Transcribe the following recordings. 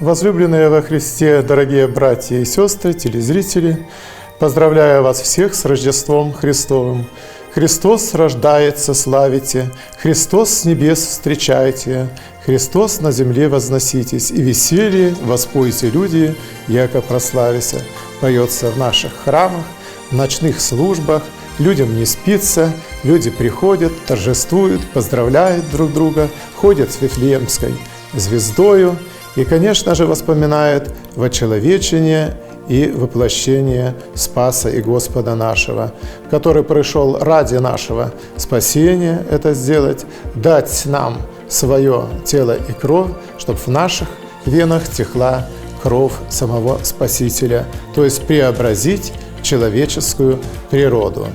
Возлюбленные во Христе, дорогие братья и сестры, телезрители, поздравляю вас всех с Рождеством Христовым. Христос рождается, славите, Христос с небес встречайте, Христос на земле возноситесь, и веселье воспойте люди, яко прославися. Поется в наших храмах, в ночных службах, людям не спится, люди приходят, торжествуют, поздравляют друг друга, ходят с Вифлеемской звездою и, конечно же, воспоминают вочеловечение и воплощение Спаса и Господа нашего, который пришел ради нашего спасения это сделать, дать нам свое тело и кровь, чтобы в наших венах текла кровь самого Спасителя, то есть преобразить человеческую природу,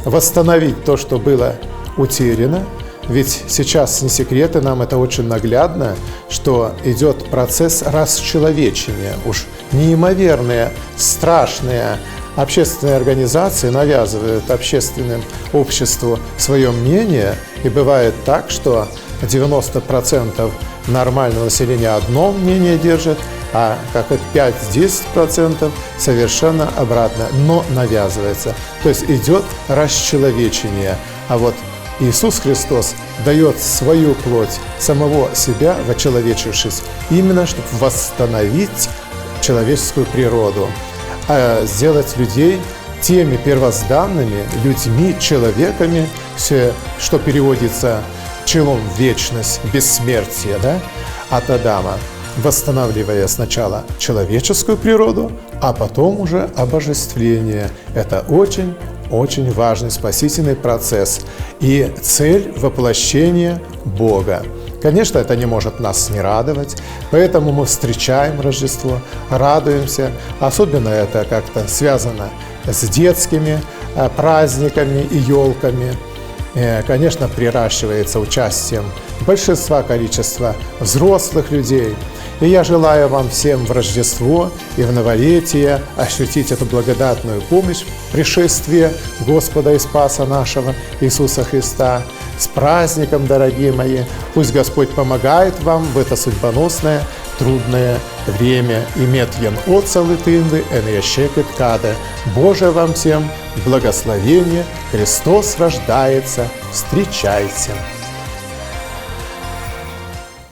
восстановить то, что было утеряно. Ведь сейчас не секрет, и нам это очень наглядно, что идет процесс расчеловечения. Уж неимоверные, страшные общественные организации навязывают общественному обществу свое мнение, и бывает так, что 90% нормального населения одно мнение держит, а как это 5-10% совершенно обратно, но навязывается. То есть идет расчеловечение. А вот Иисус Христос дает свою плоть, самого себя вочеловечившись, именно чтобы восстановить человеческую природу, а сделать людей теми первозданными людьми, человеками, все, что переводится челом в вечность, бессмертие, да, от Адама, восстанавливая сначала человеческую природу, а потом уже обожествление. Это очень важный спасительный процесс и цель воплощения Бога. Конечно, это не может нас не радовать, поэтому мы встречаем Рождество, радуемся. Особенно это как-то связано с детскими праздниками и елками. Конечно, приращивается участием большинства количества взрослых людей. И я желаю вам всем в Рождество и в Новолетие ощутить эту благодатную помощь пришествия Господа и Спаса нашего Иисуса Христа. С праздником, дорогие мои! Пусть Господь помогает вам в это судьбоносное, трудное время. Имет ян оцелы тынды, эн ящекет каде. Боже вам всем благословение! Христос рождается! Встречайте!